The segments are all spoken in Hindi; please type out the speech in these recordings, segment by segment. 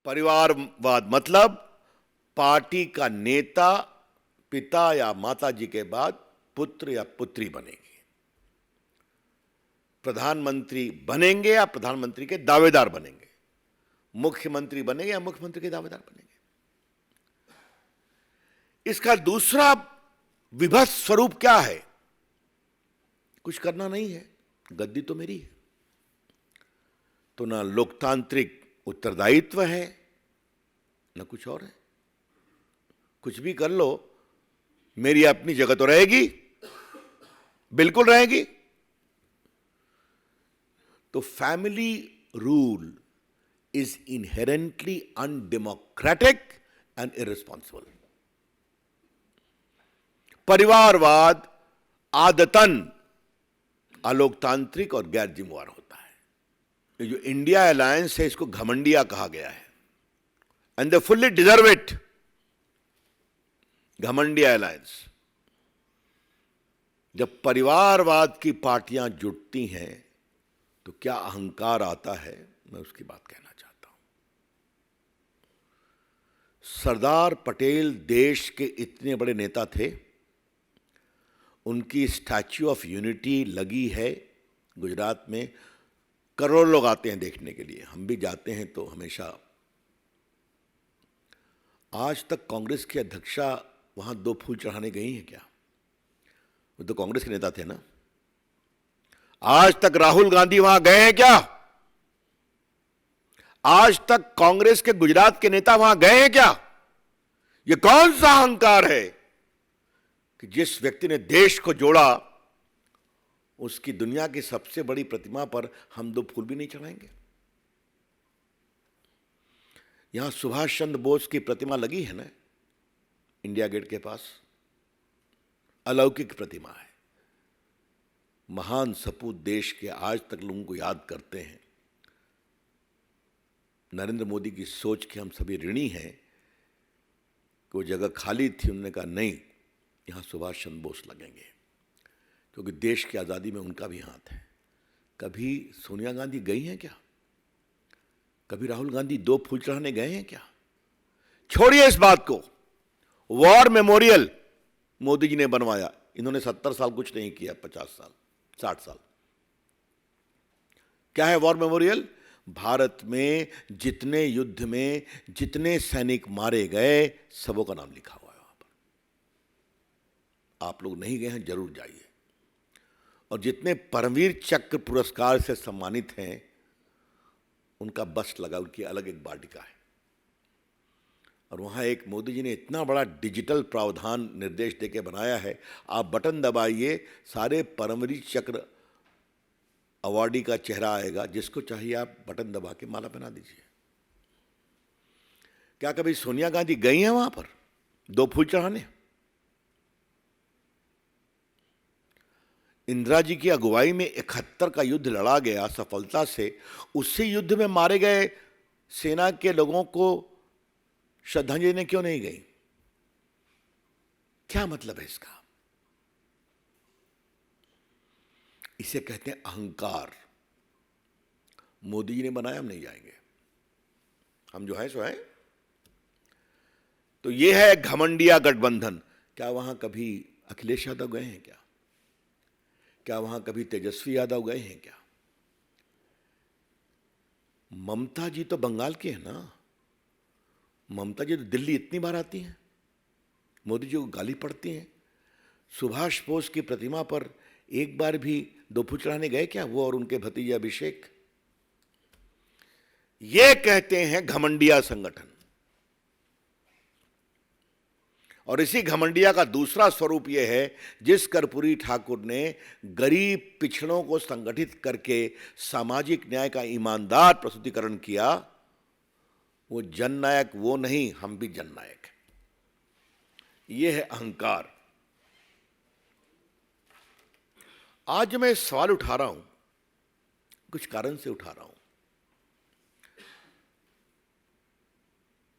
परिवारवाद मतलब पार्टी का नेता पिता या माता जी के बाद पुत्र या पुत्री बनेगी, प्रधानमंत्री बनेंगे या प्रधानमंत्री के दावेदार बनेंगे, मुख्यमंत्री बनेंगे या मुख्यमंत्री के दावेदार बनेंगे। इसका दूसरा विभत्स स्वरूप क्या है? कुछ करना नहीं है, गद्दी तो मेरी है, तो ना लोकतांत्रिक उत्तरदायित्व है ना कुछ और है। कुछ भी कर लो, मेरी अपनी जगह तो रहेगी, बिल्कुल रहेगी। तो family rule is inherently undemocratic and irresponsible. परिवारवाद आदतन अलोकतांत्रिक और गैर जिम्मेवार होता है। ये जो इंडिया अलायंस है, इसको घमंडिया कहा गया है, and they fully deserve it. घमंडिया अलायंस। जब परिवारवाद की पार्टियां जुटती हैं तो क्या अहंकार आता है, मैं उसकी बात कहना चाहता हूं। सरदार पटेल देश के इतने बड़े नेता थे, उनकी स्टैच्यू ऑफ यूनिटी लगी है गुजरात में। करोड़ों लोग आते हैं देखने के लिए, हम भी जाते हैं तो हमेशा। आज तक कांग्रेस की अध्यक्षा वहां 2 फूल चढ़ाने गई हैं क्या? वो तो कांग्रेस के नेता थे ना। आज तक राहुल गांधी वहां गए हैं क्या? आज तक कांग्रेस के गुजरात के नेता वहां गए हैं क्या? ये कौन सा अहंकार है कि जिस व्यक्ति ने देश को जोड़ा, उसकी दुनिया की सबसे बड़ी प्रतिमा पर हम 2 फूल भी नहीं चढ़ाएंगे? यहां सुभाष चंद्र बोस की प्रतिमा लगी है ना, इंडिया गेट के पास। अलौकिक प्रतिमा है। महान सपूत देश के आज तक लोगों को याद करते हैं। नरेंद्र मोदी की सोच के हम सभी ऋणी हैं कि वो जगह खाली थी, उन्होंने कहा नहीं, यहां सुभाष चंद्र बोस लगेंगे, क्योंकि देश की आज़ादी में उनका भी हाथ है। कभी सोनिया गांधी गई हैं क्या? कभी राहुल गांधी 2 फूल चढ़ाने गए हैं क्या? छोड़िए इस बात को। वॉर मेमोरियल मोदी जी ने बनवाया, इन्होंने 70 साल कुछ नहीं किया, 50 साल 60 साल। क्या है वॉर मेमोरियल? भारत में जितने युद्ध में जितने सैनिक मारे गए, सबों का नाम लिखा हुआ है वहां पर। आप लोग नहीं गए हैं, जरूर जाइए। और जितने परमवीर चक्र पुरस्कार से सम्मानित हैं, उनका बस्ट लगा, उनकी अलग एक वाटिका है। और वहाँ एक मोदी जी ने इतना बड़ा डिजिटल प्रावधान निर्देश देके बनाया है, आप बटन दबाइए, सारे परमवीर चक्र अवार्डी का चेहरा आएगा, जिसको चाहिए आप बटन दबा के माला पहना दीजिए। क्या कभी सोनिया गांधी गई हैं वहां पर 2 फूल चढ़ाने? इंदिरा जी की अगुवाई में 71 का युद्ध लड़ा गया सफलता से। उसी युद्ध में मारे गए सेना के लोगों को श्रद्धांजलि देने क्यों नहीं गई? क्या मतलब है इसका? इसे कहते हैं अहंकार। मोदी जी ने बनाया, हम नहीं जाएंगे, हम जो है सो है। तो यह है घमंडिया गठबंधन। क्या वहां कभी अखिलेश यादव गए हैं क्या? क्या वहां कभी तेजस्वी यादव गए हैं क्या? ममता जी तो बंगाल की है ना। ममता जी तो दिल्ली इतनी बार आती हैं, मोदी जी को गाली पड़ती हैं। सुभाष बोस की प्रतिमा पर एक बार भी 2 फूल चढ़ाने गए क्या वो और उनके भतीजे अभिषेक? ये कहते हैं घमंडिया संगठन। और इसी घमंडिया का दूसरा स्वरूप यह है, जिस कर्पूरी ठाकुर ने गरीब पिछड़ों को संगठित करके सामाजिक न्याय का ईमानदार प्रस्तुतिकरण किया, वो जननायक वो नहीं, हम भी जननायक हैं। यह है अहंकार। आज मैं सवाल उठा रहा हूं, कुछ कारण से उठा रहा हूं।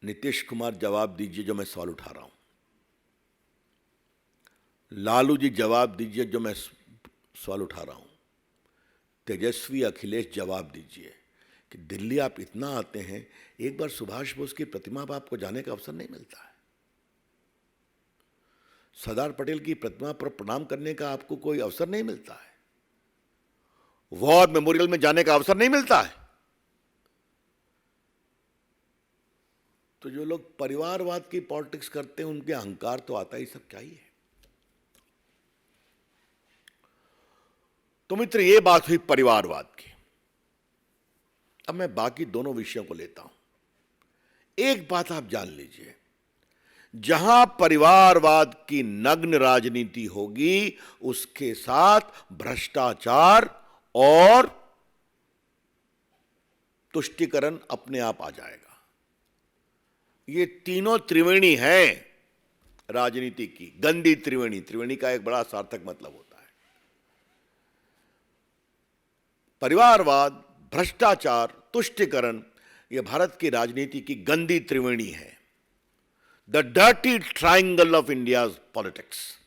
नीतीश कुमार जवाब दीजिए जो मैं सवाल उठा रहा हूं। लालू जी जवाब दीजिए जो मैं सवाल उठा रहा हूं। तेजस्वी अखिलेश जवाब दीजिए। कि दिल्ली आप इतना आते हैं, एक बार सुभाष बोस की प्रतिमा पर आपको जाने का अवसर नहीं मिलता है। सरदार पटेल की प्रतिमा पर प्रणाम करने का आपको कोई अवसर नहीं मिलता है। वॉर मेमोरियल में जाने का अवसर नहीं मिलता है। तो जो लोग परिवारवाद की पॉलिटिक्स करते हैं, उनके अहंकार तो आता ही सब चाहिए। तो मित्र, ये बात हुई परिवारवाद की। अब मैं बाकी दोनों विषयों को लेता हूं। एक बात आप जान लीजिए, जहां परिवारवाद की नग्न राजनीति होगी, उसके साथ भ्रष्टाचार और तुष्टीकरण अपने आप आ जाएगा। ये तीनों त्रिवेणी है राजनीति की, गंदी त्रिवेणी। त्रिवेणी का एक बड़ा सार्थक मतलब होता है। परिवारवाद, भ्रष्टाचार, तुष्टीकरण, यह भारत की राजनीति की गंदी त्रिवेणी है। The dirty triangle of India's politics.